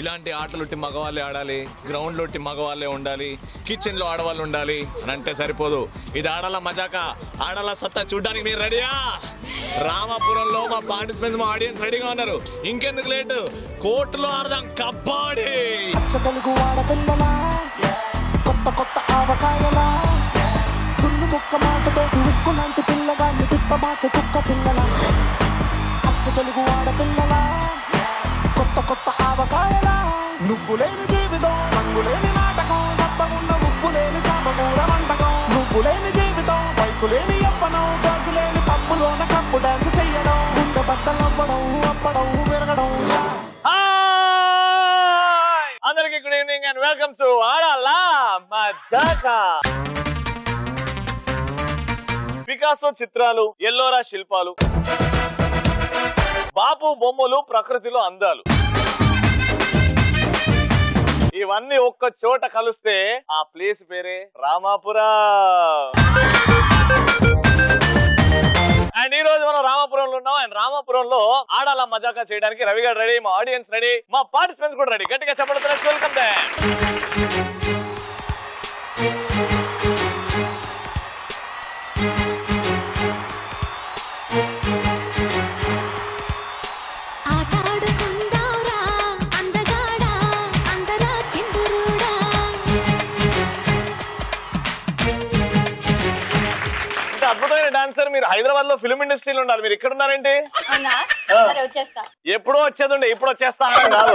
ఇలాంటి ఆటలుట్టి మగవాళ్ళే ఆడాలి, గ్రౌండ్ లో మగవాళ్ళే ఉండాలి, కిచెన్ లో ఆడవాళ్ళు ఉండాలి అని అంటే సరిపోదు. ఇది ఆడాల మజాక, ఆడాల సత్తా చూడడానికి మీరు రెడీయా? రామాపురంలో మా పార్టిసిపెంట్స్, మా ఆడియన్స్ రెడీగా ఉన్నారు. ఇంకెందుకు లేటు, కోర్టులో ఆడదాం కబడ్డీ. తెలుగు ఆడపిల్లలా, కొత్త కొత్త ఆవకాయలా, చున్ను ముక్క మాటతోటి ఉక్కులాంటి పిల్లగాన్ని తిప్పమాక కుక్క పిల్లలా. అచ్చ తెలుగు ఆడపిల్లలా, కొత్త కొత్త ఆవకాయలా, నువ్వు లేని జీవితం, రంగు లేని నాటకం, సబ్బగున్న ఉప్పు లేని సాపకూర వంటకం. నువ్వు లేని జీవితం, బైకు లేని యవ్వనం, గర్ల్స్ లేని పప్పులోన కప్పు డాన్స్ చెయ్యడం, గుండె బద్దలవ్వడం, అప్పడం విరగడం. అందరికి good evening and welcome to Aadala Majaka. Picasso చిత్రాలు, ఎల్లోరా శిల్పాలు, బాపు బొమ్మలు, ప్రకృతిలో అందాలు, ఇవన్నీ ఒక్క చోట కలిస్తే ఆ ప్లేస్ పేరే రామాపురం. అండ్ ఈ రోజు మనం రామాపురంలో ఉన్నాం. అండ్ రామాపురంలో ఆడాల మజాకా చేయడానికి రవి గారు రెడీ, మా ఆడియన్స్ రెడీ, మా పార్టిసిపెంట్స్ కూడా రెడీ. గట్టిగా చెప్పండి, వెల్కమ్ బ్యాక్. అద్భుతమైన డాన్సర్ మీరు. హైదరాబాద్ లో ఫిల్మ్ ఇండస్ట్రీలో ఉండాలి, మీరు ఇక్కడ ఉన్నారేంటి? ఎప్పుడో వచ్చేది, ఇప్పుడు వచ్చేస్తా కాదు.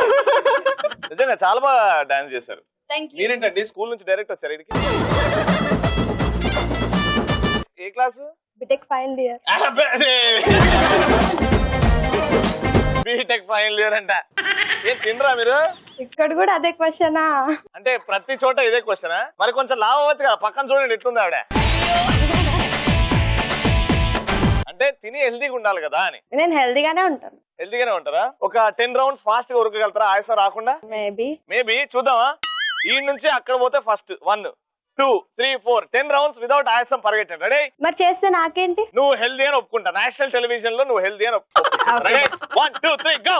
నిజంగా చాలా బాగా డాన్స్ చేశారు. మీరేంటండి స్కూల్ నుంచి డైరెక్ట్ వచ్చారు ఇక్కడికి? ఏ class? BTech final year. BTech final year అంట. ఏం తినరా మీరు? ఇక్కడ కూడా అదే క్వశ్చనా? అంటే ప్రతి చోట ఇదే క్వశ్చనా? మరి కొంచెం లావ్ అవ్వచ్చు కదా, పక్కన చూడండి ఎట్లుంది ఆవిడ. అంటే తిని హెల్దీగా ఉండాలి కదా అని. నేను హెల్దీగానే ఉంటాను. హెల్దీగానే ఉంటారా? ఒక 10 రౌండ్స్ ఫాస్ట్ గా ఉరకగలుగుతారా ఆయాసం రాకుండా? మేబీ చూద్దామా? ఈ నుంచి అక్కడ పోతే ఫస్ట్ 1 2 3 4 10 రౌండ్స్ వితౌట్ ఆయాసం పరిగెట్టండి. రెడీ? మరి చేస్తే నాకేంటి? నువ్వు హెల్దీ అని ఒప్పుకుంటా. నేషనల్ టెలివిజన్ లో నువ్వు హెల్దీ అని ఒప్పుకుంటా. Ready? 1 2 3 go.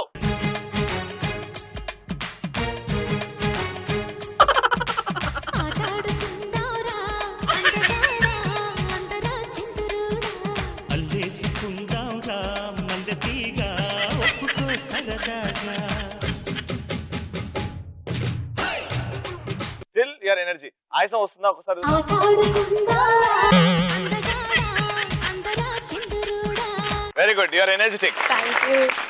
Still your energy. ఆయాసం వస్తుందా ఒకసారి? Very good, your energetic.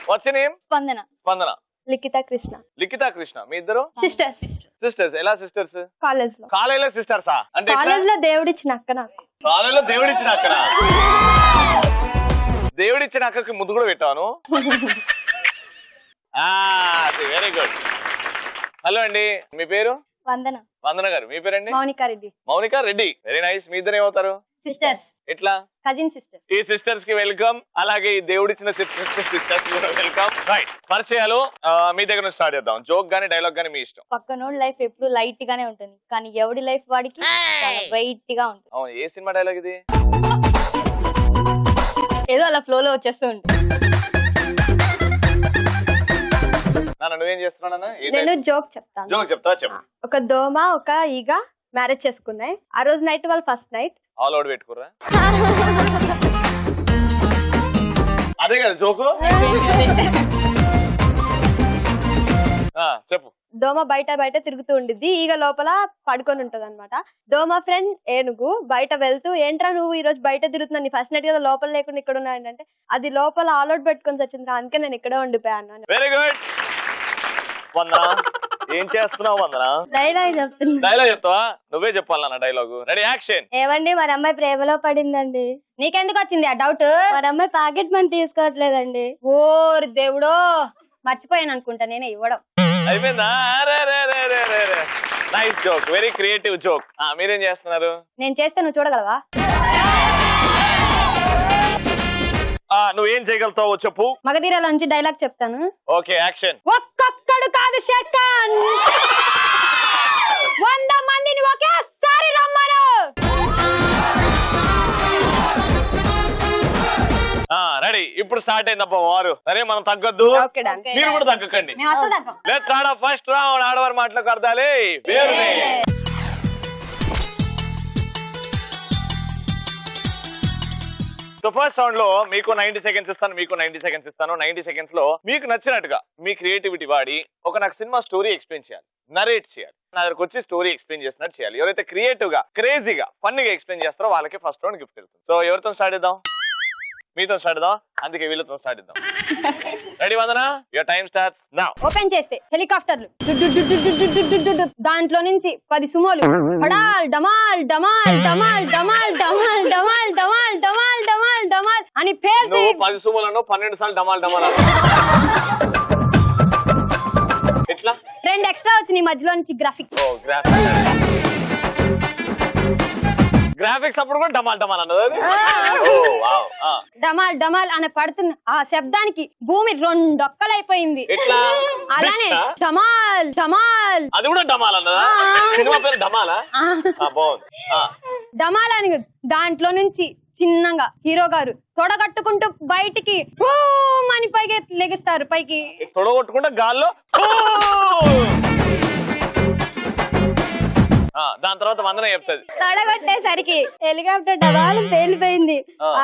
Watts your name? స్పందన. స్పందన. లిఖిత కృష్ణ. లిఖిత కృష్ణ. మీ ఇద్దరు సిస్టర్స్? ఎలా సిస్టర్స్? కాలేజ్ లో. కాలేజీలో సిస్టర్సా? అంటే కాలేజ్ లో దేవుడిచ్చిన అక్క నాకు. కాలేజీలో దేవుడిచ్చిన అక్క? దేవుడిచ్చిన అక్కకి ముద్దు కూడా పెట్టాను. Very good. హలో అండి, మీ పేరు? వందన. వందన గారు. మీ పేరండి? మౌనికా రెడ్డి. మౌనికా రెడ్డి. Very nice. మీ ఇద్దరు ఏమవుతారు? సిస్టర్స్. ఎట్లా? Cousin sister. ఈ సిస్టర్స్ కి వెల్కమ్, అలాగే ఈ దేవుడిచ్చిన సిస్టర్స్ కూడా వెల్కమ్. రైట్, పరిచయాలు మీ దగ్గర నుంచి స్టార్ట్ చేద్దాం. జోక్ గానీ డైలాగ్ గానీ మీ ఇష్టం. పక్కనోడి లైఫ్ ఎప్పుడు లైట్ గానే ఉంటుంది, కానీ ఎవడి లైఫ్ వాడికి వెయిట్ గా ఉంటుంది. అవును, ఏ సినిమా డైలాగ్ ఇది? ఏదో అలా ఫ్లో లో వచ్చేస్తూ ఉంటుంది. నువ్వేం చేస్తున్నానా? నేను జోక్ చెప్తాను. జోక్ చెప్తా, చెప్పు. ఒక దోమ ఒక ఈగ మ్యారేజ్ చేసుకున్నాయి. ఆ రోజు నైట్ వాళ్ళు ఫస్ట్ నైట్ ఆల్ అవుట్ పెట్టుకురా. అదే కదా జోకు. చెప్పు. దోమ బయట తిరుగుతూ ఉండిద్ది, ఈగ లోపల పడుకొని ఉంటది అనమాట. దోమ ఫ్రెండ్ ఏనుగు బయట వెళ్తూ, ఏంట్రా నువ్వు ఈ రోజు బయట తిరుగుతున్నా, నీ ఫస్ట్ నైట్ కదా లోపల లేకుండా ఇక్కడ ఉన్నా అంటే, అది లోపల ఆల్ అవుట్ పెట్టుకొని వచ్చింది, అందుకే నేను ఇక్కడే ఉండిపోయాను. Very good. వందనా, ఏం చేస్తున్నావు వందనా? డైలాగ్ చెప్తున్నా. డైలాగ్ చెప్తావా? నువ్వే చెప్పాలన్న డైలాగ్. Ready, action. ఏవండి, మరి అమ్మాయి ప్రేమలో పడిందండి. నీకెందుకు వచ్చింది ఆ డౌట్? మరి అమ్మాయి ప్యాకెట్ మనీ తీసుకోవట్లేదండి. ఓరి దేవుడో, మర్చిపోయాను అనుకుంటా నేనే ఇవ్వడం. అయిపోయిందా? Nice joke, very creative joke. మీరేం చేస్తున్నారు? నేను చేస్తే నువ్వు చూడగలవా? నువ్వేం చేయగలుగుతావో చెప్పు. మగధీరాల నుంచి డైలాగ్ చెప్తాను. Okay, action. ఒక్కొక్కడు కాదు సెకండ్, 100 మందిని ఒకేసారి రమ్మను. రెడీ ఇప్పుడు స్టార్ట్ అయిందప్ప వారు. సరే మనం తగ్గొద్దు, ఓకే డన్. మీరు కూడా తగ్గకండి. మేము అసలు తగ్గం. Let's start first round. ఆడవారి మాటలకు అర్థాలే వేరునే. సో ఫస్ట్ రౌండ్ లో మీకు 90 సెకండ్స్ ఇస్తాను, మీకు 90 సెకండ్స్ ఇస్తాను. 90 సెకండ్స్ లో మీకు నచ్చినట్టుగా మీ క్రియేటివిటీ వాడి నాకు సినిమా స్టోరీ ఎక్స్ప్లెయిన్ చేయాలి, నరేట్ చేయాలి. నా దగ్గరకు వచ్చి స్టోరీ ఎక్స్ప్లెయిన్ చేసినట్టు చేయాలి. ఎవరైతే క్రియేటివ్ గా క్రేజీగా ఫన్నీగా ఎక్స్ప్లెయిన్ చేస్తారో వాళ్ళకి ఫస్ట్ రౌండ్ గిఫ్ట్ వెళ్తుంది. సో ఎవరితో స్టార్ట్ చేద్దాం? మీతో స్టార్ట్ చేద్దాం, అందుకే వీళ్ళతో స్టార్ట్ చేద్దాం. Ready Vandana? Your time starts now. Open చేస్తే హెలికాప్టర్లు దాంట్లో నుంచి 10 సుమోలు హడాల్ డమాల్ డమాల్ డమాల్ డమాల్ డమాల్ డమాల్ డమాల్ డమాల్ డమాల్ డమాల్ అని పేరు. 10 సుమోలను 12 సార్లు డమాల్ డమాల్ ఎట్లా? 2 ఎక్స్ట్రా వచ్చినాయి మధ్యలో నుంచి గ్రాఫిక్. గ్రాఫిక్స్ అప్పుడు కూడా డమాల్ డమాల్ అన్నది అది. డమాల్ డమాల్ అని పడుతున్న ఆ శబ్దానికి భూమి 2 ఒక్కలైపోయింది. ఎట్లా? అలానే డమాల్ డమాల్ అది కూడా డమాల్ అన్నదా? సినిమా పేరు డమాలా? బాగుంది. డమాల్ అని దాంట్లో నుంచి చిన్నగా హీరో గారు తొడగట్టుకుంటూ బయటికి అని పైకి లెగిస్తారు. పైకి తొడగొట్టుకుంటే గాల్లో. దాని తర్వాత వందన చెప్తుంది. తొడగొట్టేసరికి హెలికాప్టర్ డబాలు పేలిపోయింది.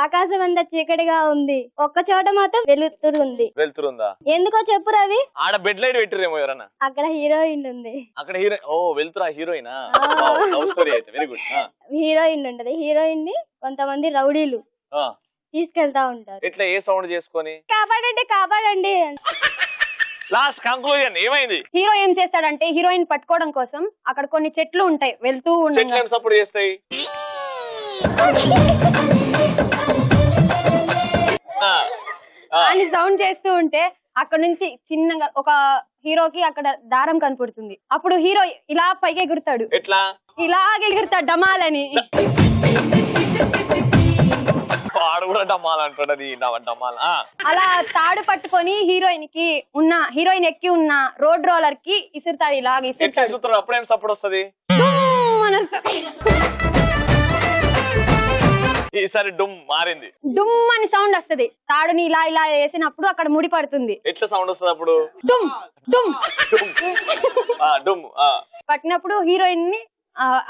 ఆకాశం అంతా చీకటిగా ఉంది, ఒక్క చోట మాత్రం వెలుతురుంది. వెళ్తురుందా? ఎందుకో చెప్పు రవి. ఆడ బెడ్ లైట్ పెట్టిరేమో ఎవరన్నా. అక్కడ హీరోయిన్ ఉంది. అక్కడ హీరోయిన్. ఓ వెళ్తురా హీరోయినా? లవ్ స్టోరీ అయితే వెరీ గుడ్. హీరోయిన్ ఉంటది. హీరోయిన్ ని కొంతమంది రౌడీలు తీసుకెళ్తా ఉంటారు. ఇట్లా ఏ సౌండ్ చేసుకొని కాపాడండి కాపాడండి. లాస్ట్ కంక్లూజన్ ఏమైంది? హీరో ఏం చేస్తాడంటే హీరోయిన్ పట్టుకోవడం కోసం అక్కడ కొన్ని చెట్లు ఉంటాయి, వెళ్తూ చెట్లు సపోర్ట్ చేస్తాయి. అని సౌండ్ చేస్తూ ఉంటే అక్కడ నుంచి చిన్నగా ఒక హీరోకి అక్కడ దారం కనపడుతుంది. అప్పుడు హీరో ఇలా పైకి ఎగురుతాడు. ఎట్లా? ఇలాగే ఎగురుతాడు డమాలని. వాడు కూడా డమాల్ అంటాడు. డమాల్. అలా తాడు పట్టుకొని హీరోయిన్ ఎక్కి ఉన్న రోడ్ రోలర్ కి ఇసురుతాడు. ఇలాగ ఇసురుతాడు. అప్పుడేం సపోర్ట్ వస్తుంది? ఈసారి డుమ్ మారింది. డుమ్ అని సౌండ్ వస్తది. తాడుని ఇలా ఇలా వేసినప్పుడు అక్కడ ముడి పడుతుంది. ఎట్లా సౌండ్ వస్తుంది అప్పుడు? డుమ్ డుమ్ డుమ్. పట్టినప్పుడు హీరోయిన్ ని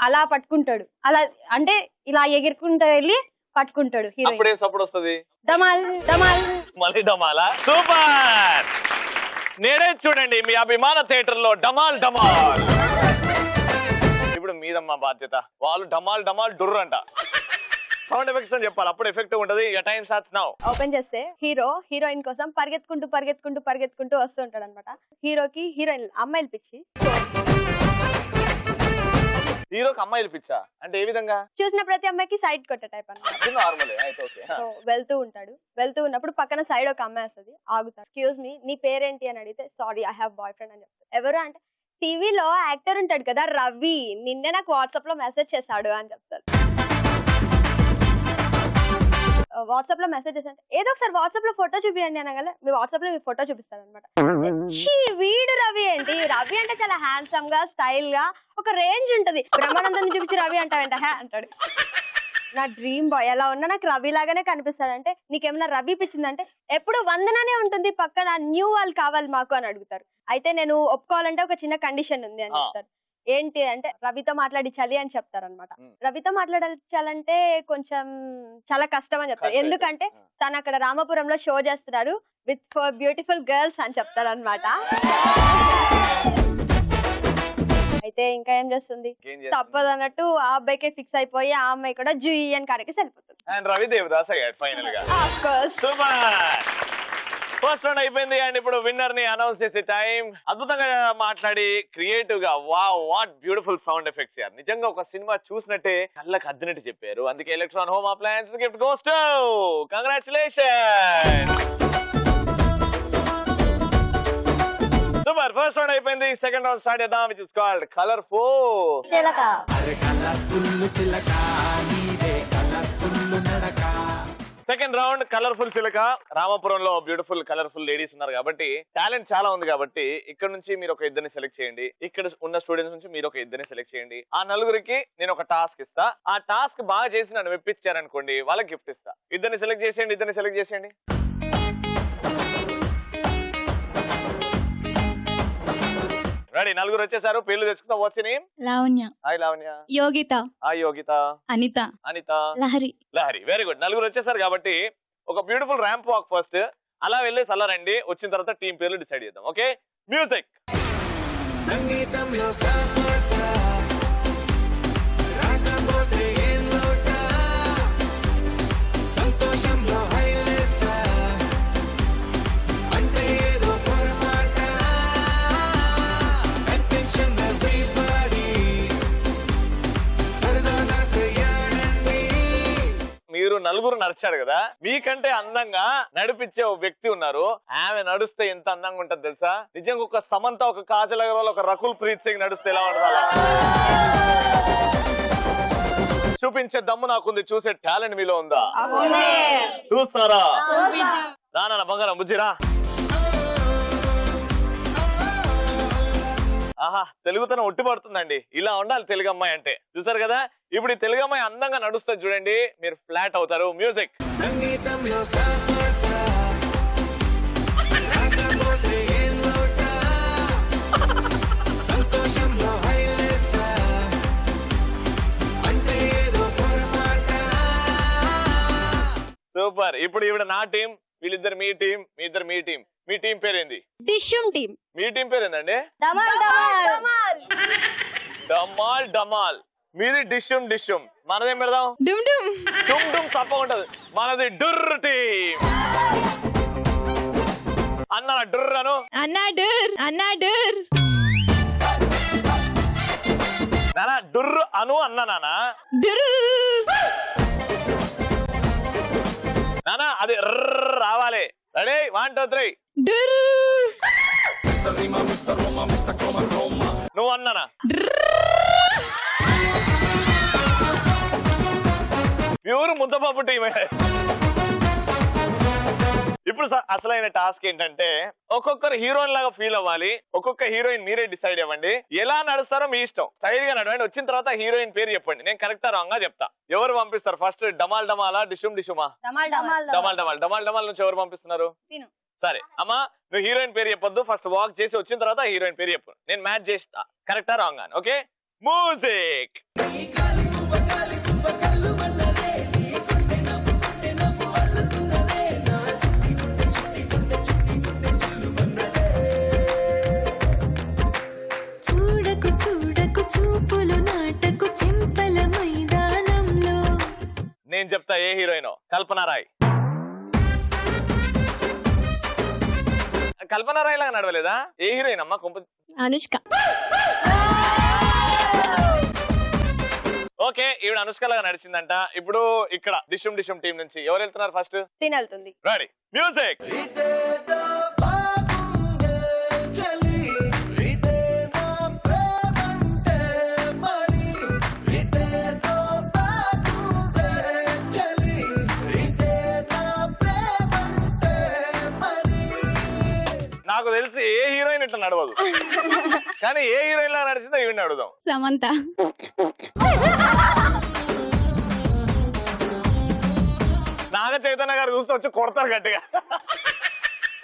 అలా పట్టుకుంటాడు. అలా అంటే ఇలా ఎగురుకుంటూ వెళ్ళి పట్టుకుంటాడు. అప్పుడేం సపోర్ట్ వస్తుంది? డమాల్ డమాల్. మళ్ళీ డమాలా? సూపర్. నేడే చూడండి మీ అభిమాన థియేటర్ లో డమాల్ డమాల్. ఇప్పుడు మీదమ్మా బాధ్యత. వాళ్ళు డమాల్ డమాల్ డుర్రు అంట. సౌండ్ ఎఫెక్ట్స్ అని చెప్పాలి, అప్పుడు ఎఫెక్ట్ ఉంటది. Time starts now. ఓపెన్ చేస్తే హీరోయిన్ కోసం పరిగెత్తుకుంటూ వస్తూ ఉంటాడు అనమాట. హీరోకి హీరోయిన్ అమ్మాయిలు పిచ్చి. హీరోకి అమ్మాయిలు పిచ్చా అంటే ఏ విధంగా? చూసిన ప్రతి అమ్మాయికి సైడ్ కొట్టే టైప్ అన్నమాట. వెళ్తూ ఉంటాడు. వెళ్తూ ఉన్నప్పుడు పక్కన సైడ్ ఒక అమ్మాయి వస్తుంది. ఆగుతాడు. ఎక్స్క్యూజ్ మీ, నీ పేరేంటి అని అడిగితే sorry I have boy friend అని చెప్తాడు. ఎవరు అంటే టీవీలో యాక్టర్ ఉంటాడు కదా రవి, నిన్నే నాకు వాట్సాప్ లో మెసేజ్ చేశాడు అని చెప్తారు. వాట్సాప్ లో మెసేజ్ చేశాను. ఏదో ఒకసారి వాట్సాప్ లో ఫోటో చూపించండి అనగానే మీ వాట్సాప్ లో మీ ఫోటో చూపిస్తాడు అనమాట. వీడు రవి ఏంటి? రవి అంటే చాలా హ్యాండ్సమ్ గా స్టైల్ గా ఒక రేంజ్ ఉంటది. బ్రహ్మానందం చూపించి రవి అంటావేంట అంటాడు. నా డ్రీమ్ బాయ్ ఎలా ఉన్నా నాకు రవి లాగానే కనిపిస్తాడంటే నీకేమైనా రవి పిచ్చిందంటే ఎప్పుడు వందననే ఉంటుంది పక్కన, న్యూ వాళ్ళు కావాలి మాకు అని అడుగుతారు. అయితే నేను ఒప్పుకోవాలంటే ఒక చిన్న కండిషన్ ఉంది అని చెప్తారు. ఏంటి అంటే రవితో మాట్లాడించాలి అని చెప్తారనమాట. రవితో మాట్లాడించాలంటే కొంచెం చాలా కష్టం అని చెప్తారు. ఎందుకంటే తను అక్కడ రామపురంలో షో చేస్తున్నాడు విత్ 4 బ్యూటిఫుల్ గర్ల్స్ అని చెప్తారనమాట. అయితే ఇంకా ఏం చేస్తుంది, తప్పదు అన్నట్టు ఆ అబ్బాయికే ఫిక్స్ అయిపోయి ఆ అమ్మాయి కూడా జూయియన్ కాడికి సరిపోతుంది. రవి దేవదాస్ అయ్యాడు ఫైనల్ గా. ఫస్ట్ రౌండ్ అయిపోయింది అండ్ ఇప్పుడు విన్నర్ ని అనౌన్స్ చేసే టైం. అద్భుతంగా మాట్లాడి క్రియేటివ్ గా వాట్ బ్యూటిఫుల్ సౌండ్ ఎఫెక్ట్స్ యార్. నిజంగా ఒక సినిమా చూసినట్టే కళ్ళకి అద్దినట్టు చెప్పారు. అందుకే electron home appliance gift goes to congratulations. Super. First round అయిపోయింది. సెకండ్ రౌండ్ స్టార్ట్ చేద్దాం, విచ్ ఇస్ కాల్డ్ కలర్ఫుల్ చిలక. సెకండ్ రౌండ్ కలర్ఫుల్ చిలక. రామాపురంలో బ్యూటిఫుల్ కలర్ఫుల్ లేడీస్ ఉన్నారు కాబట్టి టాలెంట్ చాలా ఉంది కాబట్టి ఇక్కడ నుంచి మీరు ఒక ఇద్దరిని సెలెక్ట్ చేయండి, ఇక్కడ ఉన్న స్టూడెంట్స్ నుంచి మీరు ఒక ఇద్దరిని సెలెక్ట్ చేయండి. ఆ నలుగురికి నేను ఒక టాస్క్ ఇస్తా, ఆ టాస్క్ బాగా చేసి నన్ను మెప్పించారనుకోండి వాళ్ళకి గిఫ్ట్ ఇస్తా. ఇద్దరిని సెలెక్ట్ చేసేయండి, ఇద్దరిని సెలెక్ట్ చేసేయండి. రెడీ, నలుగురు వచ్చేసారు. పేర్లు తెచ్చుకుందాం. What's your name? Lavanya. Hi Lavanya. Yogita. Hi Yogita. Anitha. Anitha. Lahari. Lahari. Very good. నలుగురు వచ్చేసారు కాబట్టి ఒక బ్యూటిఫుల్ ర్యాంప్ వాక్ ఫస్ట్ అలా వెళ్ళేసి అలా రండి. వచ్చిన తర్వాత టీం పేర్లు డిసైడ్ చేద్దాం. Okay, music. సంగీతంలో సమస్య రాకపోతే ఏం లోట, సంతోషంలో హైలెస్ అంటే ఏదో పొరపాట, అటెన్షన్ ఎవ్రీబడీ సరదాగా చేయాలండి. మీరు నలుగురు నడిచారు కదా, మీకంటే అందంగా నడిపించే ఒక వ్యక్తి ఉన్నారు. ఆమె నడుస్తే ఎంత అందంగా ఉంటది తెలుసా? నిజంగా ఒక సమంత, ఒక కాజల్ అగర్వాల్, ఒక రకుల్ ప్రీత్ సింగ్ నడుస్తే ఎలా ఉండాలి? చూపించే దమ్ము నాకుంది, చూసే టాలెంట్ మీలో ఉందా? చూస్తారా? నా బంగారం బుజ్జిరా. ఆహా, తెలుగుతనం ఒట్టి పడుతుందండి. ఇలా ఉండాలి తెలుగు అమ్మాయి అంటే. చూసారు కదా, ఇప్పుడు ఈ తెలుగు అమ్మాయి అందంగా నడుస్తుంది చూడండి, మీరు ఫ్లాట్ అవుతారు. మ్యూజిక్. సంగీతంలో సమస్య రాకపోతే ఏం లోట, సంతోషంలో హైలెస్ అంటే ఏదో పొరపాట. సూపర్. ఇప్పుడు ఈవిడ నా టీం, వీళ్ళిద్దరు మీ టీం, మీ ఇద్దరు మీ టీం. మీ టీం పేరేంది? డిష్యూమ్ టీం. మీ టీం పేరేందండి? డమాల్ డమాల్. మీది డిష్యూమ్ డిష్యూమ్. మనదేం పెడదాం? డుమ్ డుమ్ తప్ప ఉంటది. మనది డుర్ర్ టీం. అన్న డుర్ర్ అను. నానా డుర్ర్ అను అన్న. నానా అది రావాలి. రెడీ, 1 2 3. నువ్వు అన్నానా? ప్యూర్ ముద్దపప్పు టీమే. ఇప్పుడు అసలైన టాస్క్ ఏంటంటే ఒక్కొక్కరు హీరోయిన్ లాగా ఫీల్ అవ్వాలి. ఒక్కొక్క హీరోయిన్ మీరే డిసైడ్ అవ్వండి. ఎలా నడుస్తారో మీ ఇష్టం, స్టైల్ గా నడవండి. వచ్చిన తర్వాత హీరోయిన్ పేరు చెప్పండి, నేను కరెక్టా రాంగ్ గా చెప్తా. ఎవరు పంపిస్తారు ఫస్ట్? డమాల్ డమాలా, డిషుమ్ డిషుమా? డమాల్ డమాల్ నుంచి ఎవరు పంపిస్తున్నారు? సరే అమ్మా, నువ్వు హీరోయిన్ పేరు చెప్పొద్దు. ఫస్ట్ వాక్ చేసి వచ్చిన తర్వాత హీరోయిన్ పేరు చెప్పు. నేను మ్యాచ్ చేస్తా, కరెక్టా రాంగ్ అని. Okay, music. నేను చెప్తా ఏ హీరోయిన్. కల్పన రాయ్. కల్పన రాయ్ లాగా నడవలేదా? ఏ హీరోయిన్ అమ్మా? అనుష్క. ఓకే, ఈవిడ అనుష్క లాగా నడిచిందంట. ఇప్పుడు ఇక్కడ డిషుమ్ డిషుమ్ టీం నుంచి ఎవరు వెళ్తున్నారు ఫస్ట్? తినెళ్తుంది. Ready, music. నాకు తెలిసి ఏ హీరోయిన్ ఇట్లా నడవదు, కానీ ఏ హీరోయిన్ లాగా నడిచిందో ఈవిడ అడుగుదాం. సమంత. నాగ చైతన్య గారు చూస్తే వచ్చి కొడతారు గట్టిగా.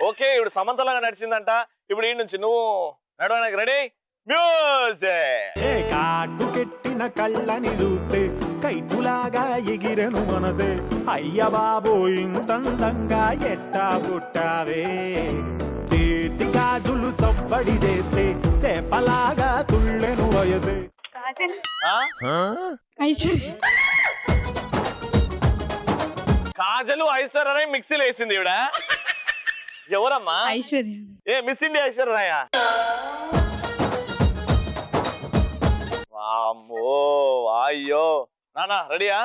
ఓకే, ఇప్పుడు సమంత లాగా నడిచిందంట. ఇప్పుడు ఈ నుంచి నువ్వు నడవడానికి రెడీ, మ్యూజిక్. కాటు కెట్టిన కళ్ళని చూస్తే కైటులాగా ఎగిరెను మనసే, అయ్య బాబో ఇంతందంగా ఎట్టా పుట్టావే, చేతి గాజులు సవ్వడి చేస్తే చేపలాగా తుళ్ళెను వయసే. కాజలు ఐశ్వర్య మిక్సీలో వేసింది ఈవిడ. ఎవరమ్మా? ఐశ్వర్య. ఏ మిస్ ఇండియా ఐశ్వర్య. వామ్మో, అయ్యో. నానా రెడీయా?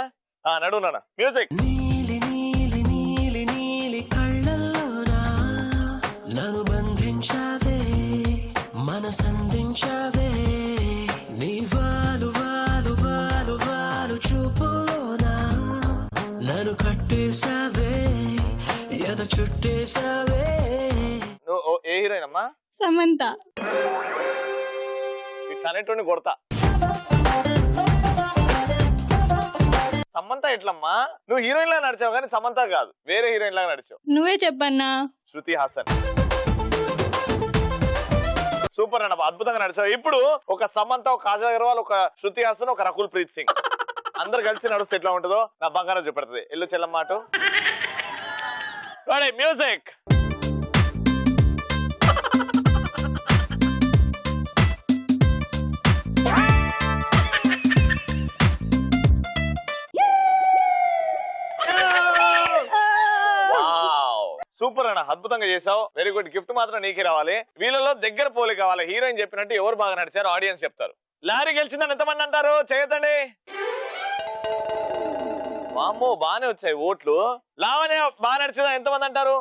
నడు నాన్న, మ్యూజిక్. నీలి నీలి నీలి నీలి కళ్ళల్లోనా నన్ను బంధించావే, మనసందించావే, నీ వాలు వాలు వాలు వాలు చూపులోనా నన్ను కట్టేశావే. ఏ హీరోయిన్ అమ్మా? సమంత. ఇట్లా అనేటువంటి కొడతా. సమంత ఎట్లమ్మా? నువ్వు హీరోయిన్ లాగా నడిచావు కానీ సమంత కాదు, వేరే హీరోయిన్ లాగా నడిచావు. నువ్వే చెప్పన్నా. శృతి హాసన్. సూపర్ అన్న, అద్భుతంగా నడిచావు. ఇప్పుడు ఒక సమంత, ఒక కాజల్ అగర్వాల్, ఒక శృతి హాసన్, ఒక రకుల్ ప్రీత్ సింగ్ అందరు కలిసి నడుస్తే ఎట్లా ఉంటుందో నా బంగారం చూపెడుతుంది. ఎల్లు చెల్లమ్మాట. మ్యూజిక్. సూపర్ అన్న, అద్భుతంగా చేసావు. Very good. గిఫ్ట్ మాత్రం నీకే రావాలి. వీళ్ళలో దగ్గర పోలి కావాలి. హీరోయిన్ చెప్పినట్టు ఎవరు బాగా నడిచారు ఆడియన్స్ చెప్తారు. లారీ గెలిచిందని ఎంతమంది అంటారు? చేయొద్దండి. వామ్మో, బాగానే వచ్చాయి ఓట్లు. లావణ్య బాగా నడిచిందని ఎంతమంది అంటారు?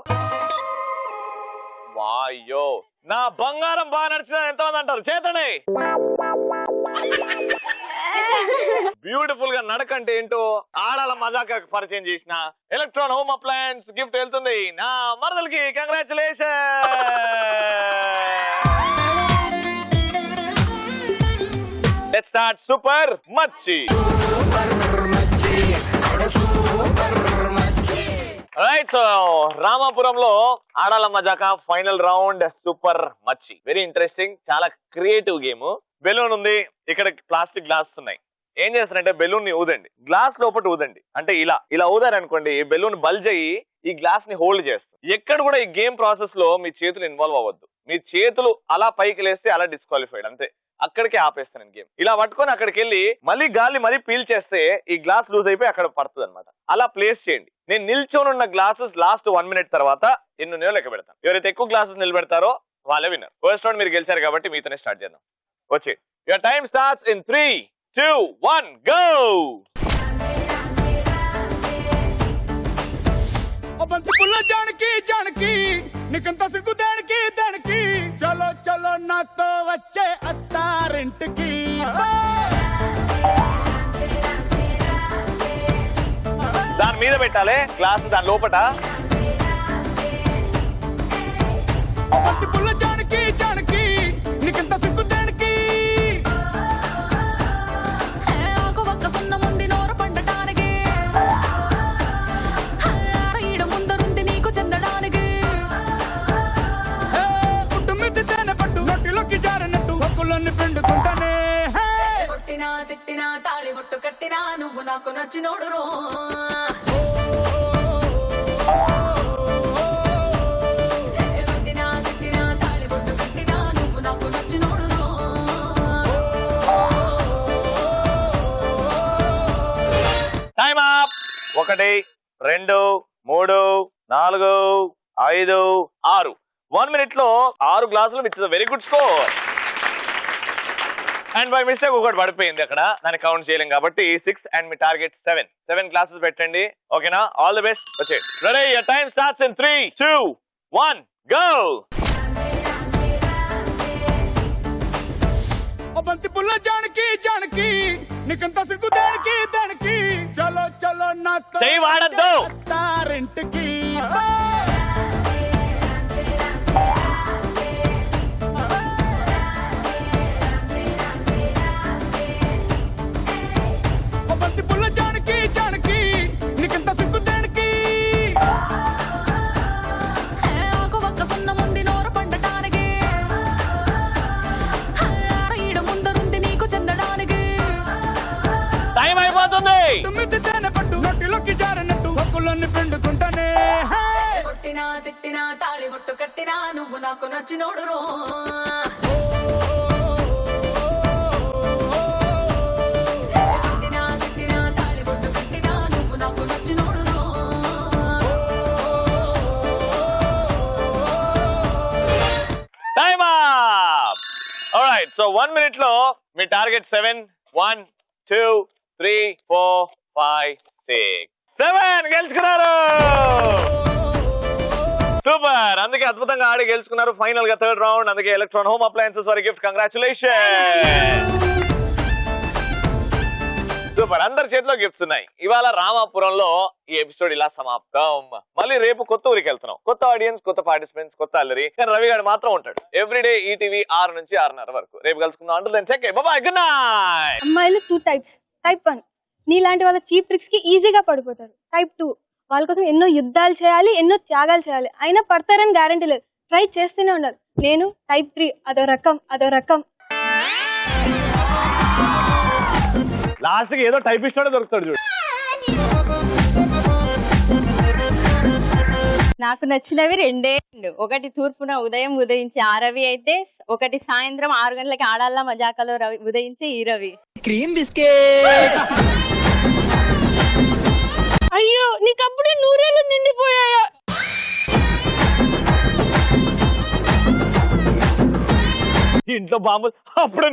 వాయ్యో, నా బంగారం బాగా నడిచిందని ఎంతమంది అంటారు? చేతండి. బ్యూటిఫుల్ గా నడకంటే ఏంటో ఆడాల మజాక పరిచయం చేసిన ఎలక్ట్రాన్ హోమ్ అప్లయన్స్ గిఫ్ట్ వెళ్తుంది నా మరదలకి. కంగ్రాచులేషన్. లెట్స్ స్టార్ట్ సూపర్ మచ్చి. రైట్, సో రామాపురంలో Aadala Majaka final round super మచ్చి. వెరీ ఇంట్రెస్టింగ్, చాలా క్రియేటివ్ గేమ్. బెలూన్ ఉంది, ఇక్కడ ప్లాస్టిక్ గ్లాస్ ఉన్నాయి. ఏం చేస్తారంటే బెలూన్ ని ఊదండి, గ్లాస్ లోపల ఊదండి. అంటే ఇలా ఊదారనుకోండి, బెలూన్ బల్జ్ అయ్యి ఈ గ్లాస్ ని హోల్డ్ చేస్తుంది. ఎక్కడ కూడా ఈ గేమ్ ప్రాసెస్ లో మీ చేతులు ఇన్వాల్వ్ అవ్వద్దు. మీ చేతులు అలా పైకి లేస్తే అలా డిస్క్వాలిఫైడ్, అంతే. అక్కడికే ఆపేస్తాను గేమ్. ఇలా పట్టుకొని అక్కడికి వెళ్ళి మళ్ళీ గాలి మళ్ళీ పీల్ చేస్తే ఈ గ్లాస్ లూజ్ అయిపోయి అక్కడ పడుతుంది అనమాట. అలా ప్లేస్ చేయండి. నేను నిల్చొనున్న గ్లాసెస్ లాస్ట్ 1 minute తర్వాత ఎన్నున్నాయో లెక్క పెడతాను. ఎవరైతే ఎక్కువ గ్లాసెస్ నిలబెడతారో వాళ్ళే విన్నర్. ఫస్ట్ రౌండ్ మీరు గెలిచారు కాబట్టి మీతోనే స్టార్ట్ చేద్దాం. వచ్చే your time starts in 3, 2, 1 go. బంతి పుల్ల జానకి జానకి నీకంత సిగ్గు దానికి దానికి చలో చలో నాతో వచ్చే అత్తారింటికి. దాని మీద పెట్టాలి గ్లాస్, దాని లోపట. బంతి పుల్ల జానకి జానకి నీకంత సిగ్గు దానికి. కొట్టినా తిట్టినా తాళి బొట్టు కట్టినా నువ్వు నాకు నచ్చినోడు రో. కొట్టినా తిట్టినా తాళి బొట్టు కట్టినా నువ్వు నాకు నచ్చినోడు రో. 1, 2, 3, 4, 5, 6. 1 minute లో 6 గ్లాసులు which is very good score. And by mistake ఒకటి పడిపోయింది అక్కడ, దాన్ని కౌంట్ చేయలేం కాబట్టి 6 అండ్ మీ టార్గెట్ 7 గ్లాసెస్ పెట్టండి. ఓకేనా? All the best. వచ్చే ready, your time starts in 3, 2, 1 go. బంతి పుల్ల జానకి జానకి నీకంత సిగ్గు దానికి దానికి చలో చలో నాతో చెయ్యి వాడద్దు. అత్తారింటికి. బంతి పుల్ల జానకి జానకి నీకంత సిగ్గు దానికి. ఆకు ఒక్క సున్న ముందు నోరు పండటానికి, ఆడ ముందరుంది నీకు చెందడానికి. టైం అయిపోతుంది. పట్టు నోటిలోకి జారినట్టు సొక్కులన్నీ పిండుకుంటానే. కొట్టినా తిట్టినా తాళి బొట్టు కట్టినా నువ్వు నాకు నచ్చినోడు రో. కొట్టినా తిట్టినా తాళి బొట్టు కట్టినా నువ్వు నాకు నచ్చినోడు రో. Time up. Alright, so 1 minute లో మీ టార్గెట్ 7. 1, 2, 3, 4, 5, 6, 7 గెలుచుకున్నారు. సూపర్, అందుకే అద్భుతంగా ఆడి గెలుచుకున్నారు. ఫైనల్ గా 3rd రౌండ్, అందుకే ఎలక్ట్రాన్ హోమ్ అప్లయన్సెస్ వారి గిఫ్ట్. కంగ్రాచులేషన్. సూపర్, అందరి చేతిలో గిఫ్ట్స్ ఉన్నాయి. ఇవాళ రామాపురంలో ఈ ఎపిసోడ్ ఇలా సమాప్తం. మళ్ళీ రేపు కొత్త ఊరికి వెళ్తున్నాం, కొత్త ఆడియన్స్, కొత్త పార్టిసిపెంట్స్, కొత్త అల్లరి. కానీ రవి గారు మాత్రం ఉంటాడు ఎవ్రీడే ఈటీవీ 6 నుంచి 6:30 వరకు. రేపు కలుసుకుందాం. అంటే then check bye, good night. అమ్మాయిలు 2 టైప్స్. టైప్ 1 నీలాంటి వాళ్ళ చీప్ ట్రిక్స్ కి ఈజీగా పడిపోతారు. టైప్ 2 వాళ్ళ కోసం ఎన్నో యుద్ధాలు చేయాలి, ఎన్నో త్యాగాలు చేయాలి, అయినా పడతారని గ్యారంటీ లేదు, ట్రై చేస్తూనే ఉండాలి. నేను టైప్ 3, అదో రకం. లాస్ట్ కి ఏదో టైపిస్ట్ దొరుకుతాడు చూడు. నాకు నచ్చినవి 2. ఒకటి తూర్పున ఉదయం ఉదయించి ఆ రవి అయితే, ఒకటి సాయంత్రం 6 గంటలకి ఆడాల మజాకలో రవి ఉదయించి ఈ రవి. Cream biscuit. అయ్యో నీకప్పుడే 100 ఏళ్ళు నిండిపోయాయా? ఇంట్లో బాంబు అప్పుడే